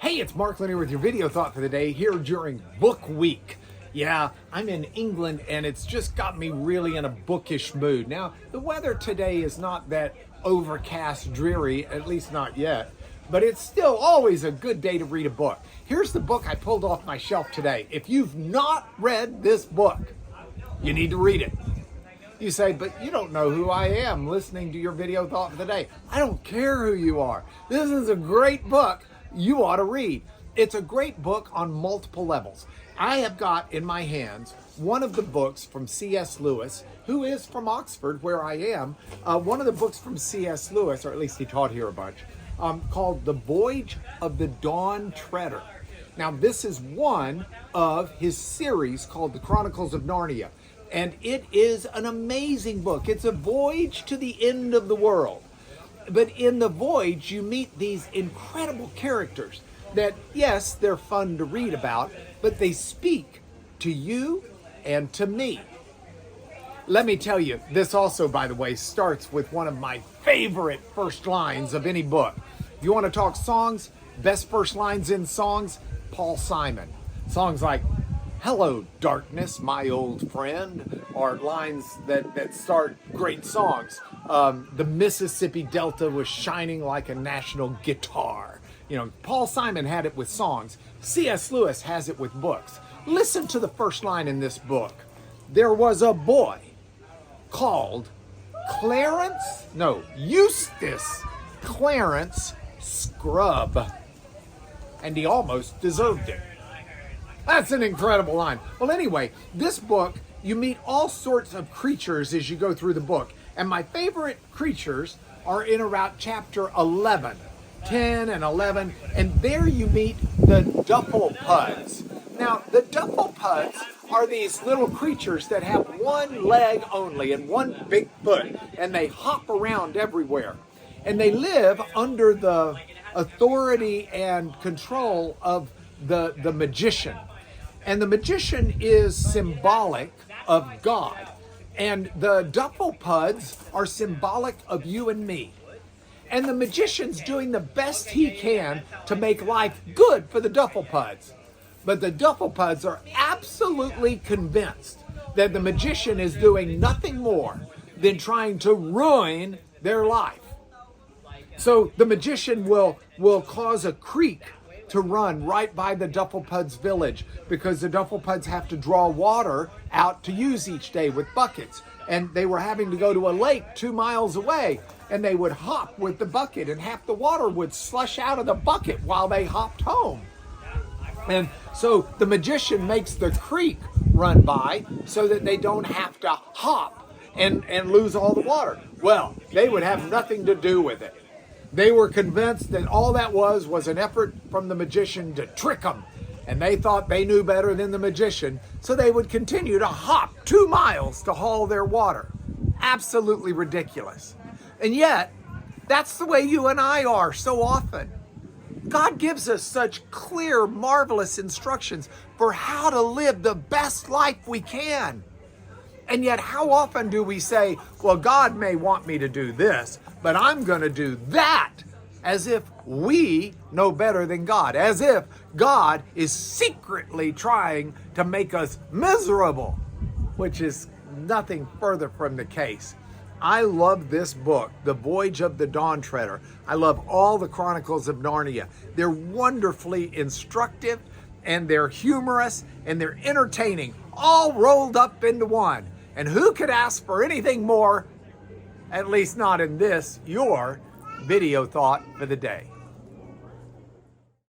Hey, it's Mark Linear with your video thought for the day here during book week. Yeah, I'm in England and it's just got me really in a bookish mood. Now, the weather today is not that overcast, dreary, at least not yet, but it's still always a good day to read a book. Here's the book I pulled off my shelf today. If you've not read this book, you need to read it. You say, but you don't know who I am listening to your video thought for the day. I don't care who you are. This is a great book you ought to read. It's a great book on multiple levels. I have got in my hands one of the books from C.S. Lewis, who is from Oxford, where I am. One of the books from C.S. Lewis, or at least he taught here a bunch, called The Voyage of the Dawn Treader. Now, this is one of his series called The Chronicles of Narnia. And it is an amazing book. It's a voyage to the end of the world. But in the voyage, you meet these incredible characters that, yes, they're fun to read about, but they speak to you and to me. Let me tell you, this also, by the way, starts with one of my favorite first lines of any book. If you want to talk songs, best first lines in songs, Paul Simon. Songs like, "Hello, darkness, my old friend," are lines that start great songs. The Mississippi Delta was shining like a national guitar. You know, Paul Simon had it with songs. C.S. Lewis has it with books. Listen to the first line in this book. There was a boy called Eustace Clarence Scrubb, and he almost deserved it. That's an incredible line. Well, anyway, this book, you meet all sorts of creatures as you go through the book. And my favorite creatures are in around chapter 11, 10 and 11. And there you meet the Dufflepuds. Now, the Dufflepuds are these little creatures that have one leg only and one big foot. And they hop around everywhere. And they live under the authority and control of the magician. And the magician is symbolic of God. And the Dufflepuds are symbolic of you and me. And the magician's doing the best he can to make life good for the Dufflepuds. But the Dufflepuds are absolutely convinced that the magician is doing nothing more than trying to ruin their life. So the magician will cause a creek to run right by the Dufflepuds village because the Dufflepuds have to draw water out to use each day with buckets. And they were having to go to a lake 2 miles away, and they would hop with the bucket, and half the water would slush out of the bucket while they hopped home. And so the magician makes the creek run by so that they don't have to hop and lose all the water. Well, they would have nothing to do with it. They were convinced that all that was an effort from the magician to trick them. And they thought they knew better than the magician, so they would continue to hop 2 miles to haul their water. Absolutely ridiculous. And yet, that's the way you and I are so often. God gives us such clear, marvelous instructions for how to live the best life we can. And yet, how often do we say, well, God may want me to do this, but I'm going to do that, as if we know better than God, as if God is secretly trying to make us miserable, which is nothing further from the case. I love this book, The Voyage of the Dawn Treader. I love all the Chronicles of Narnia. They're wonderfully instructive, and they're humorous, and they're entertaining, all rolled up into one. And who could ask for anything more, at least not in this, your video thought for the day?